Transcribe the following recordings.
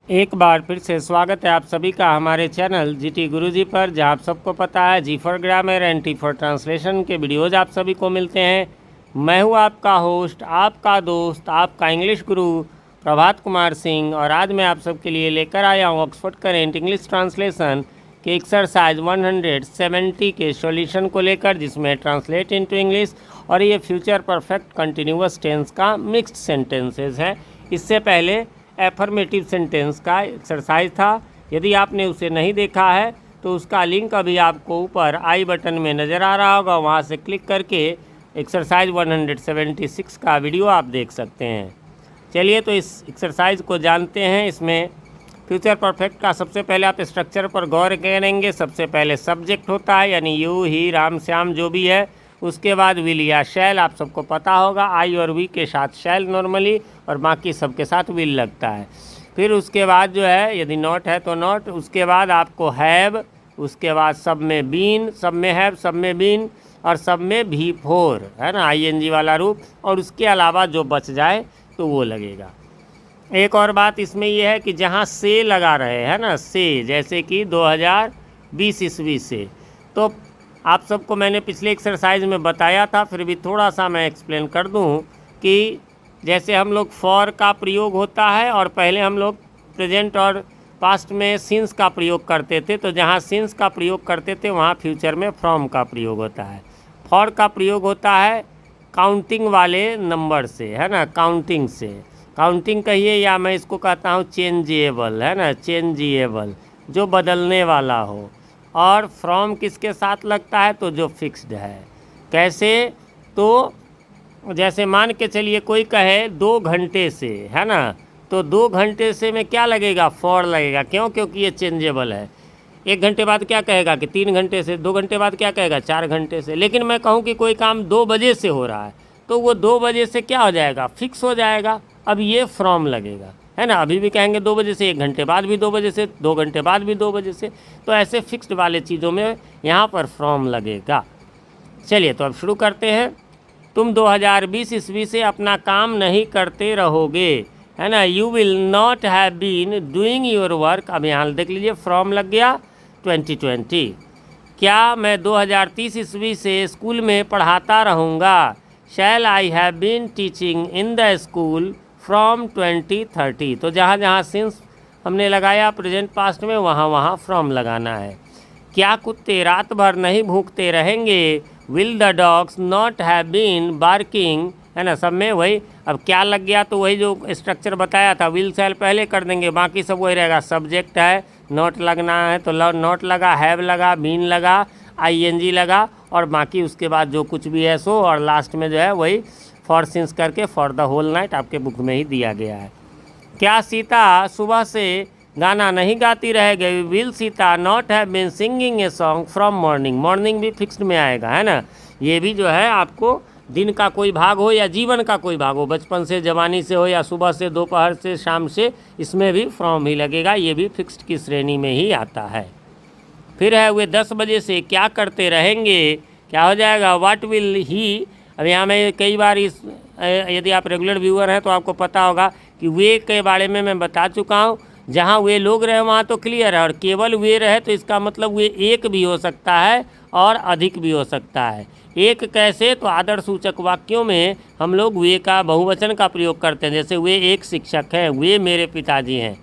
एक बार फिर से स्वागत है आप सभी का हमारे चैनल जीटी गुरुजी पर, जहां आप सबको पता है G for grammar and T for translation के वीडियोज़ आप सभी को मिलते हैं। मैं हूं आपका होस्ट, आपका दोस्त, आपका इंग्लिश गुरु प्रभात कुमार सिंह, और आज मैं आप सबके लिए लेकर आया हूं ऑक्सफोर्ड करेंट इंग्लिश ट्रांसलेशन के एक्सरसाइज 170 के सॉल्यूशन को लेकर, जिसमें ट्रांसलेट इनटू इंग्लिश और ये फ्यूचर परफेक्ट कंटिन्यूअस टेंस का मिक्स्ड सेंटेंसेस है। इससे पहले एफर्मेटिव सेंटेंस का एक्सरसाइज था। यदि आपने उसे नहीं देखा है तो उसका लिंक अभी आपको ऊपर आई बटन में नज़र आ रहा होगा, वहाँ से क्लिक करके एक्सरसाइज 176 का वीडियो आप देख सकते हैं। चलिए तो इस एक्सरसाइज को जानते हैं। इसमें फ्यूचर परफेक्ट का सबसे पहले आप स्ट्रक्चर पर गौर करेंगे। सबसे पहले सब्जेक्ट होता है, यानी यू, ही, राम, श्याम जो भी है। उसके बाद विल या शैल, आप सबको पता होगा आई और वी के साथ शैल नॉर्मली, और बाकी सबके साथ विल लगता है। फिर उसके बाद जो है, यदि नॉट है तो नॉट। उसके बाद आपको हैव, उसके बाद सब में बीन, सब में हैव, सब में बीन, और सब में भी फोर है ना, आईएनजी वाला रूप। और उसके अलावा जो बच जाए तो वो लगेगा। एक और बात इसमें यह है कि जहाँ से लगा रहे हैं ना, से, जैसे कि 2020 ईस्वी से, तो आप सबको मैंने पिछले एक्सरसाइज में बताया था, फिर भी थोड़ा सा मैं एक्सप्लेन कर दूं कि जैसे हम लोग फॉर का प्रयोग होता है और पहले हम लोग प्रेजेंट और पास्ट में सिंस का प्रयोग करते थे, तो जहाँ सिंस का प्रयोग करते थे वहाँ फ्यूचर में फ्रॉम का प्रयोग होता है। फॉर का प्रयोग होता है काउंटिंग वाले नंबर से, है ना, काउंटिंग से। काउंटिंग कहिए या मैं इसको कहता हूँ चेंजेबल, है ना, चेंजेबल, जो बदलने वाला हो। और फ्रॉम किसके साथ लगता है, तो जो फिक्स्ड है। कैसे, तो जैसे मान के चलिए कोई कहे 2 घंटे से, है ना, तो 2 घंटे से में क्या लगेगा, फॉर लगेगा। क्यों? क्योंकि ये चेंजेबल है। 1 घंटे बाद क्या कहेगा कि 3 घंटे से, 2 घंटे बाद क्या कहेगा 4 घंटे से। लेकिन मैं कहूँ कि कोई काम 2 बजे से हो रहा है, तो वो 2 बजे से क्या हो जाएगा, फिक्स हो जाएगा। अब ये फ्रॉम लगेगा, है ना। अभी भी कहेंगे 2 बजे से, 1 घंटे बाद भी 2 बजे से, 2 घंटे बाद भी 2 बजे से। तो ऐसे फिक्स्ड वाले चीज़ों में यहाँ पर फ्रॉम लगेगा। चलिए तो अब शुरू करते हैं। तुम 2020 ईस्वी से अपना काम नहीं करते रहोगे, है ना। You will not have been doing your work. अब यहाँ देख लीजिए फ्रॉम लग गया 2020। क्या मैं 2030 ईस्वी से स्कूल में पढ़ाता रहूँगा। Shall I have been teaching in the school from 2030। तो जहाँ जहाँ सिंस हमने लगाया प्रेजेंट पास्ट में, वहाँ वहाँ फ्रॉम लगाना है। क्या कुत्ते रात भर नहीं भूखते रहेंगे। Will the dogs not have been barking, है ना, सब में वही। अब क्या लग गया, तो वही जो स्ट्रक्चर बताया था, विल शैल पहले कर देंगे, बाकी सब वही रहेगा। सब्जेक्ट है, नॉट लगना है तो नॉट लगा, हैव लगा, बीन लगा, आईएनजी लगा, और बाकी उसके बाद जो कुछ भी है सो, और लास्ट में जो है वही फॉर सिंस करके फॉर द होल नाइट आपके बुक में ही दिया गया है। क्या सीता सुबह से गाना नहीं गाती रह गई। Will Sita not have been singing a song from morning. Morning भी फिक्स्ड में आएगा, है ना। ये भी जो है आपको दिन का कोई भाग हो या जीवन का कोई भाग हो, बचपन से जवानी से हो या सुबह से दोपहर से शाम से, इसमें भी फ्रॉम ही लगेगा। ये भी फिक्स्ड की श्रेणी में ही आता है। फिर है वे 10 बजे से क्या करते रहेंगे। क्या हो जाएगा, व्हाट विल ही। अब यहाँ मैं कई बार इस यदि आप रेगुलर व्यूअर हैं तो आपको पता होगा कि वे के बारे में मैं बता चुका हूँ। जहाँ वे लोग रहे वहाँ तो क्लियर है, और केवल वे रहे तो इसका मतलब वे एक भी हो सकता है और अधिक भी हो सकता है। एक कैसे, तो आदर सूचक वाक्यों में हम लोग वे का बहुवचन का प्रयोग करते हैं। जैसे वे एक शिक्षक हैं, वे मेरे पिताजी हैं।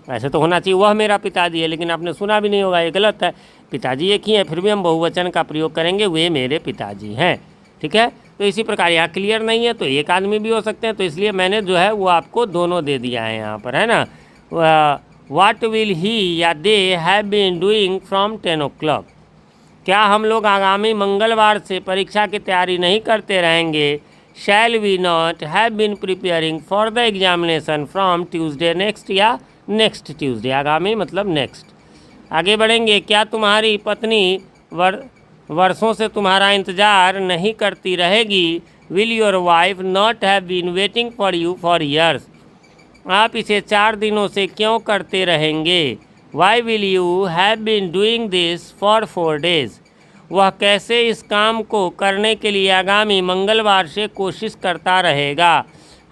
ऐसे तो होना चाहिए वह मेरा पिताजी है, लेकिन आपने सुना भी नहीं होगा, ये गलत है। पिताजी एक ही है, फिर भी हम बहुवचन का प्रयोग करेंगे, वे मेरे पिताजी हैं। ठीक है, तो इसी प्रकार यहाँ क्लियर नहीं है तो एक आदमी भी हो सकते हैं, तो इसलिए मैंने जो है वो आपको दोनों दे दिया है यहाँ पर, है ना। व्हाट विल ही या they have been doing from 10 o'clock। क्या हम लोग आगामी मंगलवार से परीक्षा की तैयारी नहीं करते रहेंगे। Shall we not have been preparing for the examination from Tuesday next, या नेक्स्ट ट्यूसडे, आगामी मतलब नेक्स्ट। आगे बढ़ेंगे। क्या तुम्हारी पत्नी वर्षों से तुम्हारा इंतज़ार नहीं करती रहेगी। Will your wife not have been waiting for you for years. आप इसे 4 दिनों से क्यों करते रहेंगे। Why will you have been doing this for 4 days। वह कैसे इस काम को करने के लिए आगामी मंगलवार से कोशिश करता रहेगा।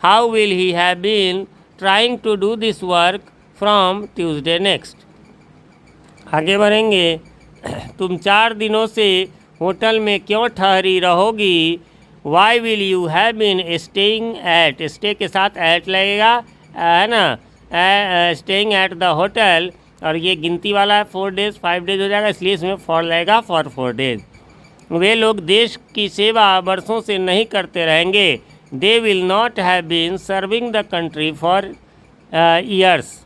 How will he have been trying to do this work from Tuesday next. आगे बढ़ेंगे। तुम 4 दिनों से होटल में क्यों ठहरी रहोगी? Why will you have been staying at, stay के साथ एट लगेगा, है ना, स्टेइंग एट द होटल, और ये गिनती वाला है 4 डेज 5 डेज हो जाएगा, इसलिए इसमें फॉर लगेगा फॉर 4 डेज। वे लोग देश की सेवा वर्षों से नहीं करते रहेंगे। They will not have been serving the country for years.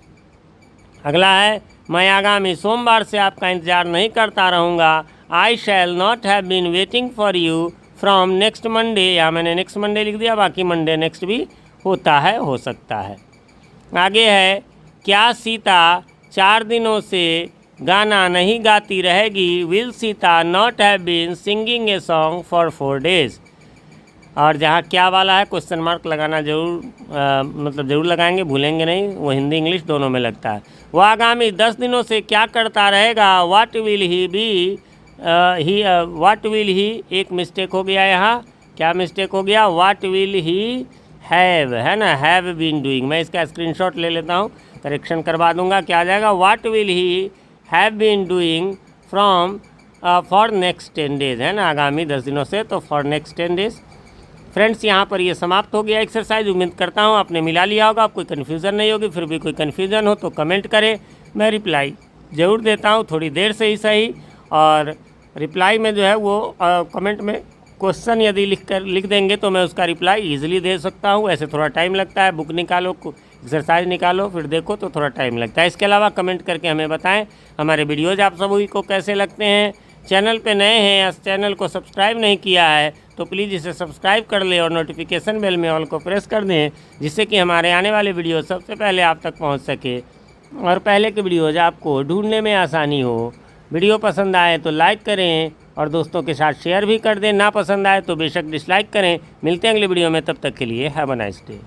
अगला है, मैं आगामी सोमवार से आपका इंतज़ार नहीं करता रहूँगा। I shall not have been waiting for you from next Monday, या मैंने नेक्स्ट मंडे लिख दिया, बाकी मंडे नेक्स्ट भी होता है, हो सकता है। आगे है, क्या सीता 4 दिनों से गाना नहीं गाती रहेगी? Will Sita not have been singing a song for 4 days. और जहाँ क्या वाला है क्वेश्चन मार्क लगाना जरूर, मतलब ज़रूर लगाएंगे, भूलेंगे नहीं, वो हिंदी इंग्लिश दोनों में लगता है। वह आगामी 10 दिनों से क्या करता रहेगा? What will he be, what will he, एक मिस्टेक हो गया यहाँ, क्या मिस्टेक हो गया? वाट विल ही हैव, है ना, हैव बीन डूइंग। मैं इसका स्क्रीनशॉट ले लेता हूँ, करेक्शन करवा दूंगा। क्या आ जाएगा? What will he have been doing from for next 10 days, है ना, आगामी 10 दिनों से, तो फॉर नेक्स्ट 10 डेज। फ्रेंड्स, यहाँ पर ये समाप्त हो गया एक्सरसाइज। उम्मीद करता हूँ आपने मिला लिया होगा, आप कोई कन्फ्यूज़न नहीं होगी। फिर भी कोई कन्फ्यूज़न हो तो कमेंट करें, मैं रिप्लाई ज़रूर देता हूँ, थोड़ी देर से ही सही। और रिप्लाई में जो है वो कमेंट में क्वेश्चन यदि लिख देंगे तो मैं उसका रिप्लाई ईजिली दे सकता हूँ। ऐसे थोड़ा टाइम लगता है, बुक निकालो, एक्सरसाइज निकालो, फिर देखो तो थोड़ा टाइम लगता है। इसके अलावा कमेंट करके हमें बताएं हमारे वीडियोज़ आप सभी को कैसे लगते हैं। चैनल पे नए हैं या चैनल को सब्सक्राइब नहीं किया है तो प्लीज़ इसे सब्सक्राइब कर ले और नोटिफिकेशन बेल में ऑल को प्रेस कर दें, जिससे कि हमारे आने वाले वीडियो सबसे पहले आप तक पहुंच सके और पहले के वीडियोज़ आपको ढूंढने में आसानी हो। वीडियो पसंद आए तो लाइक करें और दोस्तों के साथ शेयर भी कर दें। ना पसंद आए तो बेशक डिसलाइक करें। मिलते हैं अगले वीडियो में, तब तक के लिए हैव अ नाइस डे।